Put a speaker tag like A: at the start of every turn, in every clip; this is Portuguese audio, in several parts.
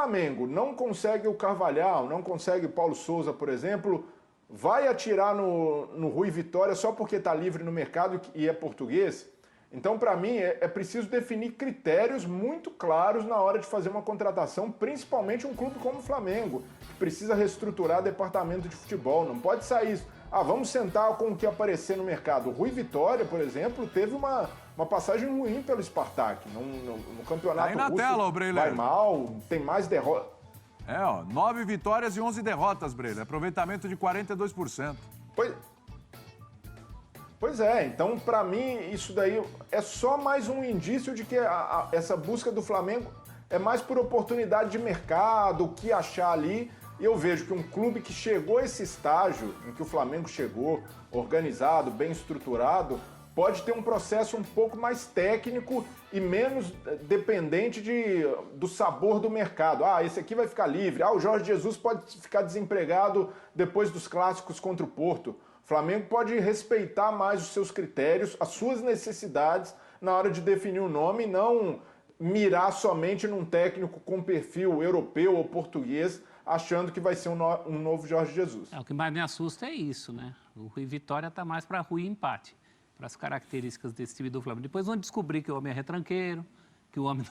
A: Flamengo não consegue o Carvalhal, não consegue o Paulo Souza, por exemplo, vai atirar no Rui Vitória só porque está livre no mercado e é português? Então, para mim, é preciso definir critérios muito claros na hora de fazer uma contratação, principalmente um clube como o Flamengo, que precisa reestruturar departamento de futebol. Não pode sair isso. Vamos sentar com o que aparecer no mercado. O Rui Vitória, por exemplo, teve uma passagem ruim pelo Spartak. No campeonato
B: aí na
A: russo
B: tela, Breler.
A: vai mal, tem mais derrotas.
B: 9 vitórias e 11 derrotas, Breler. Aproveitamento de 42%.
A: Pois é, então para mim isso daí é só mais um indício de que essa busca do Flamengo é mais por oportunidade de mercado, o que achar ali. E eu vejo que um clube que chegou a esse estágio em que o Flamengo chegou, organizado, bem estruturado, pode ter um processo um pouco mais técnico e menos dependente do sabor do mercado. Esse aqui vai ficar livre. O Jorge Jesus pode ficar desempregado depois dos clássicos contra o Porto. O Flamengo pode respeitar mais os seus critérios, as suas necessidades na hora de definir o nome e não mirar somente num técnico com perfil europeu ou português, achando que vai ser um novo Jorge Jesus.
C: O que mais me assusta é isso, né? O Rui Vitória está mais para Rui empate, para as características desse time do Flamengo. Depois vão descobrir que o homem é retranqueiro, que o homem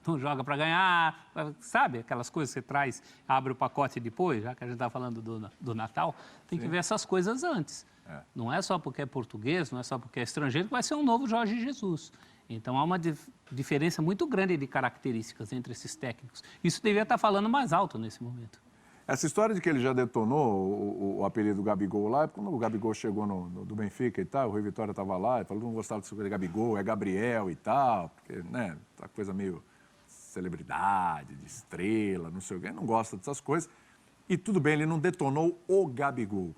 C: não joga para ganhar, sabe? Aquelas coisas que você traz, abre o pacote depois, já que a gente está falando do Natal, tem que ver essas coisas antes. Não é só porque é português, não é só porque é estrangeiro que vai ser um novo Jorge Jesus. Então, há uma diferença muito grande de características entre esses técnicos. Isso devia estar falando mais alto nesse momento.
B: Essa história de que ele já detonou o apelido do Gabigol lá, quando o Gabigol chegou do Benfica e tal, o Rui Vitória estava lá e falou que não gostava de Gabigol, é Gabriel e tal, porque, né, tá coisa meio celebridade, de estrela, não sei o quê, ele não gosta dessas coisas. E tudo bem, ele não detonou o Gabigol.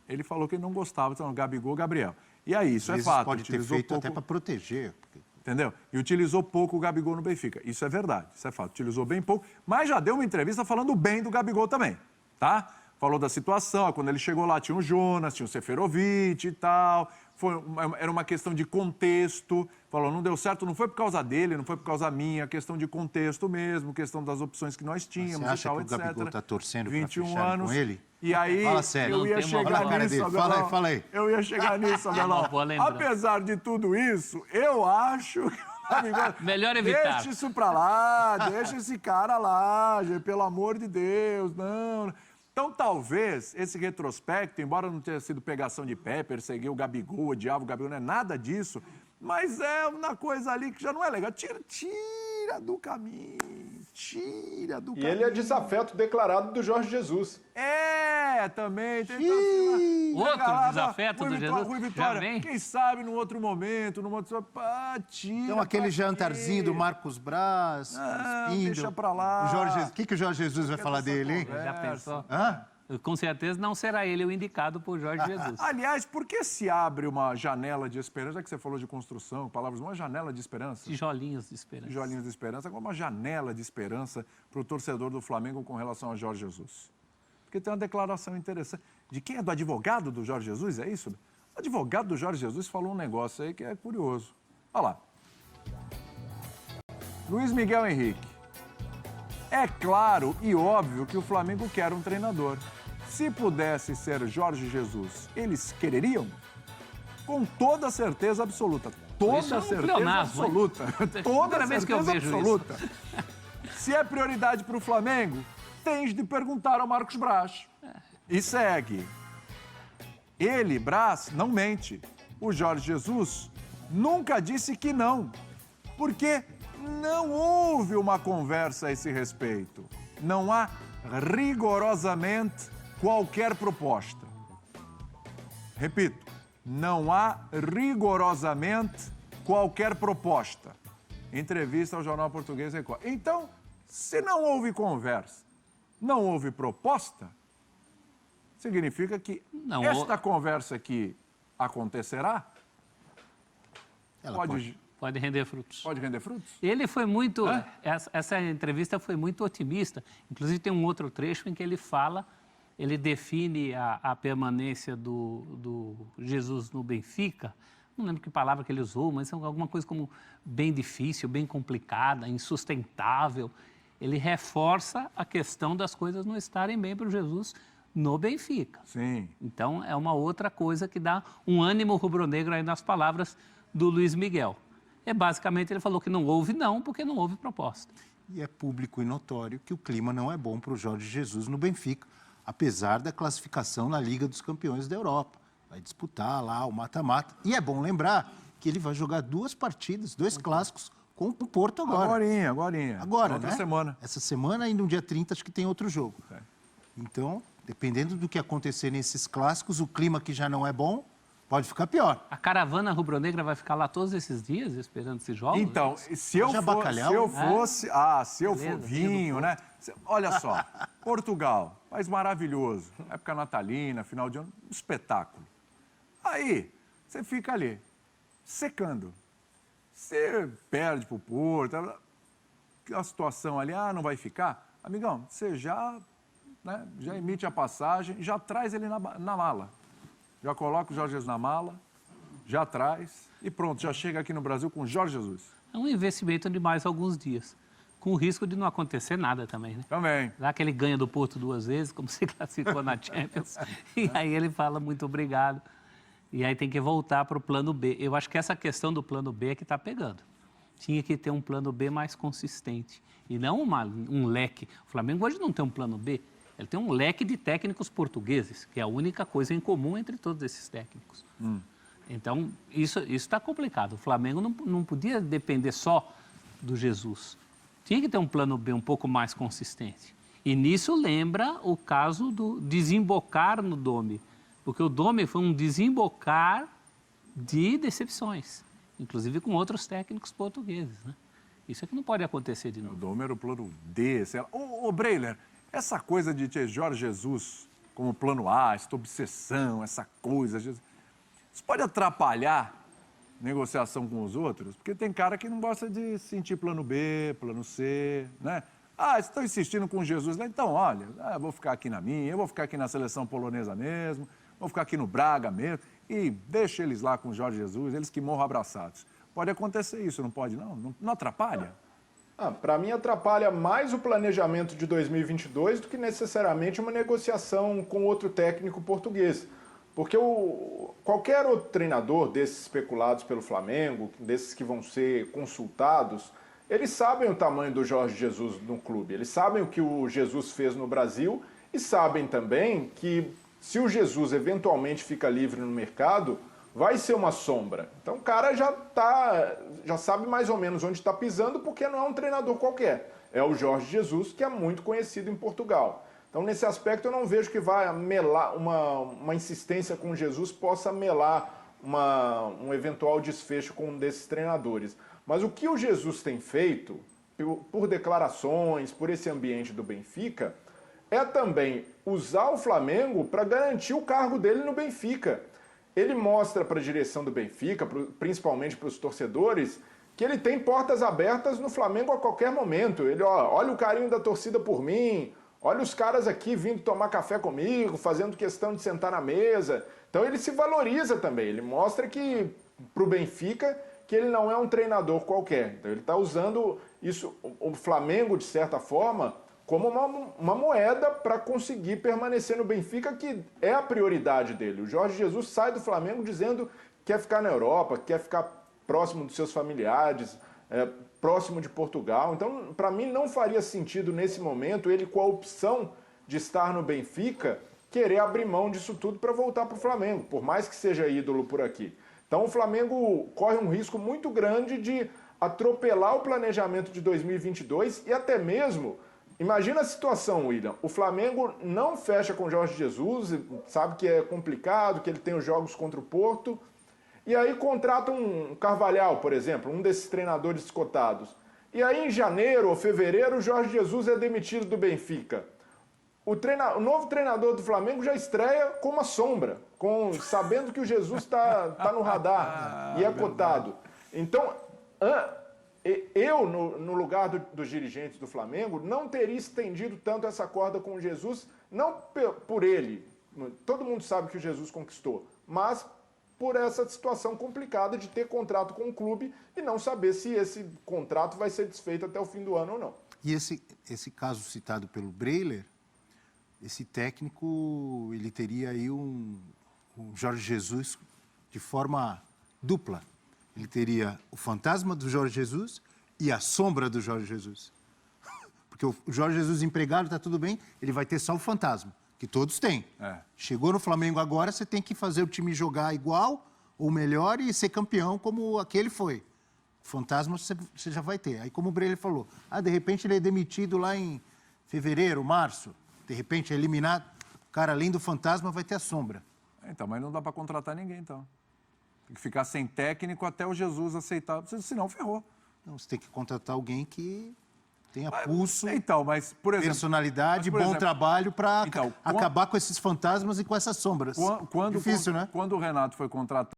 B: Ele falou que ele não gostava, então, Gabigol, Gabriel. E aí, isso é fato.
D: Pode ter feito até para proteger.
B: Entendeu? E utilizou pouco o Gabigol no Benfica. Isso é verdade, isso é fato. Utilizou bem pouco, mas já deu uma entrevista falando bem do Gabigol também, tá? Falou da situação, quando ele chegou lá tinha o Jonas, tinha o Seferovic e tal. Era uma questão de contexto. Falou, não deu certo, não foi por causa dele, não foi por causa minha, questão de contexto mesmo, questão das opções que nós tínhamos.
D: Você acha
B: e tal,
D: que o Gabigol está torcendo para
B: 21
D: fechar
B: anos.
D: Com ele?
B: E aí,
D: fala sério.
B: eu ia chegar nisso, Abelão.
D: Fala aí.
B: Eu ia chegar nisso, Abelão. Apesar de tudo isso, eu acho que o Gabigol...
C: Melhor evitar.
B: Deixa isso pra lá, deixa esse cara lá, pelo amor de Deus, não... Então, talvez, esse retrospecto, embora não tenha sido pegação de pé, perseguir o Gabigol, odiava o Gabigol, não é nada disso, mas é uma coisa ali que já não é legal. Tira do caminho, tira do caminho.
A: E ele é desafeto declarado do Jorge Jesus.
B: Também.
C: Outro desafeto do Jesus?
B: Rui Vitória, quem sabe num outro momento, tira.
D: Então, aquele jantarzinho do Marcos Braz,
B: deixa pra lá.
D: O que o Jorge Jesus vai falar dele, hein?
C: Já pensou?
D: Hã?
C: Com certeza não será ele o indicado por Jorge Jesus.
B: Aliás, por que se abre uma janela de esperança? Já que você falou de construção, palavras, uma janela de esperança.
C: Tijolinhos de esperança.
B: Tijolinhos de esperança, como uma janela de esperança para o torcedor do Flamengo com relação a Jorge Jesus. Porque tem uma declaração interessante. De quem é? Do advogado do Jorge Jesus, é isso? O advogado do Jorge Jesus falou um negócio aí que é curioso. Olha lá. Luiz Miguel Henrique. É claro e óbvio que o Flamengo quer um treinador. Se pudesse ser Jorge Jesus, eles quereriam? Com toda certeza absoluta. Toda certeza absoluta. Toda certeza absoluta. Se é prioridade para o Flamengo, tens de perguntar ao Marcos Braz. E segue. Ele, Braz, não mente. O Jorge Jesus nunca disse que não. Porque não houve uma conversa a esse respeito. Não há rigorosamente qualquer proposta. Repito, não há rigorosamente qualquer proposta. Entrevista ao Jornal Português Record. Então, se não houve conversa, não houve proposta, significa que esta conversa aqui acontecerá?
C: Pode render frutos.
B: Pode render frutos?
C: Ele foi muito... Essa entrevista foi muito otimista. Inclusive, tem um outro trecho em que ele fala, ele define a permanência do Jesus no Benfica. Não lembro que palavra que ele usou, mas é alguma coisa como bem difícil, bem complicada, insustentável. ele reforça a questão das coisas não estarem bem para o Jesus no Benfica.
B: Sim.
C: Então, é uma outra coisa que dá um ânimo rubro-negro aí nas palavras do Luiz Miguel. Basicamente, ele falou que não houve não, porque não houve proposta.
D: E é público e notório que o clima não é bom para o Jorge Jesus no Benfica, apesar da classificação na Liga dos Campeões da Europa. Vai disputar lá o mata-mata. E é bom lembrar que ele vai jogar 2 partidas, 2 clássicos com o Porto agora.
B: Agorinha.
D: Agora,
B: outra
D: né?
B: semana.
D: Essa semana e no dia 30 acho que tem outro jogo.
B: É.
D: Então, dependendo do que acontecer nesses clássicos, o clima que já não é bom pode ficar pior.
C: A caravana rubro-negra vai ficar lá todos esses dias esperando esses jogos?
B: Então, se eu fosse... se eu for vinho, né? Olha só, Portugal, país maravilhoso, época natalina, final de ano, um espetáculo. Aí, você fica ali, secando. Você perde pro Porto, a situação ali, não vai ficar. Amigão, você já emite a passagem, já traz ele na mala. Já coloca o Jorge Jesus na mala, já traz e pronto, já chega aqui no Brasil com o Jorge Jesus.
C: É um investimento de mais alguns dias, com o risco de não acontecer nada também, né?
B: Também.
C: Já que ele ganha do Porto 2 vezes, como se classificou na Champions, e aí ele fala muito obrigado. E aí tem que voltar para o plano B. Eu acho que essa questão do plano B é que está pegando. Tinha que ter um plano B mais consistente e não um leque. O Flamengo hoje não tem um plano B. Ele tem um leque de técnicos portugueses, que é a única coisa em comum entre todos esses técnicos. Então, isso está complicado. O Flamengo não podia depender só do Jesus. Tinha que ter um plano B um pouco mais consistente. E nisso lembra o caso do desembocar no Dome. Porque o Dome foi um desembocar de decepções, inclusive com outros técnicos portugueses, né? Isso é que não pode acontecer de novo.
B: O Dome era o plano D, sei lá. Ô, Breiler, essa coisa de ter Jorge Jesus como plano A, essa obsessão, essa coisa, isso pode atrapalhar a negociação com os outros? Porque tem cara que não gosta de sentir plano B, plano C, né? Estão insistindo com Jesus, né? Então, olha, eu vou ficar aqui na minha, eu vou ficar aqui na seleção polonesa mesmo, vou ficar aqui no Braga mesmo, e deixa eles lá com o Jorge Jesus, eles que morram abraçados. Pode acontecer isso, não pode não? Não atrapalha?
A: Para mim, atrapalha mais o planejamento de 2022 do que necessariamente uma negociação com outro técnico português. Porque qualquer outro treinador desses especulados pelo Flamengo, desses que vão ser consultados, eles sabem o tamanho do Jorge Jesus no clube, eles sabem o que o Jesus fez no Brasil e sabem também que se o Jesus eventualmente fica livre no mercado, vai ser uma sombra. Então o cara já sabe mais ou menos onde está pisando, porque não é um treinador qualquer. É o Jorge Jesus, que é muito conhecido em Portugal. Então, nesse aspecto, eu não vejo que vai melar uma insistência com Jesus possa melar um eventual desfecho com um desses treinadores. Mas o que o Jesus tem feito, por declarações, por esse ambiente do Benfica, é também usar o Flamengo para garantir o cargo dele no Benfica. Ele mostra para a direção do Benfica, principalmente para os torcedores, que ele tem portas abertas no Flamengo a qualquer momento. Ele, olha o carinho da torcida por mim, olha os caras aqui vindo tomar café comigo, fazendo questão de sentar na mesa. Então ele se valoriza também, ele mostra que, para o Benfica, que ele não é um treinador qualquer. Então ele está usando isso, o Flamengo, de certa forma, como uma moeda para conseguir permanecer no Benfica, que é a prioridade dele. O Jorge Jesus sai do Flamengo dizendo que quer ficar na Europa, que quer ficar próximo dos seus familiares, próximo de Portugal. Então, para mim, não faria sentido, nesse momento, ele, com a opção de estar no Benfica, querer abrir mão disso tudo para voltar para o Flamengo, por mais que seja ídolo por aqui. Então, o Flamengo corre um risco muito grande de atropelar o planejamento de 2022 e até mesmo... Imagina a situação, William. O Flamengo não fecha com o Jorge Jesus, sabe que é complicado, que ele tem os jogos contra o Porto, e aí contrata um Carvalhal, por exemplo, um desses treinadores cotados. E aí em janeiro ou fevereiro o Jorge Jesus é demitido do Benfica. O novo treinador do Flamengo já estreia com uma sombra, sabendo que o Jesus está no radar e é cotado. Então... Eu, no lugar dos dirigentes do Flamengo, não teria estendido tanto essa corda com o Jesus, não por ele, todo mundo sabe que o Jesus conquistou, mas por essa situação complicada de ter contrato com o clube e não saber se esse contrato vai ser desfeito até o fim do ano ou não.
D: E esse caso citado pelo Breiler, esse técnico, ele teria aí um Jorge Jesus de forma dupla. Ele teria o fantasma do Jorge Jesus e a sombra do Jorge Jesus. Porque o Jorge Jesus empregado, está tudo bem, ele vai ter só o fantasma, que todos têm. Chegou no Flamengo agora, você tem que fazer o time jogar igual ou melhor e ser campeão como aquele foi. Fantasma você já vai ter. Aí, como o Breiler falou, de repente ele é demitido lá em fevereiro, março, de repente é eliminado, o cara, além do fantasma, vai ter a sombra.
B: Então, mas não dá para contratar ninguém, então. Tem que ficar sem técnico até o Jesus aceitar, senão ferrou.
D: Não, você tem que contratar alguém que tenha pulso,
B: Então, mas, por exemplo...
D: personalidade, bom trabalho para acabar com esses fantasmas e com essas sombras.
B: Quando,
D: Difícil, né?
B: Quando o Renato foi contratado,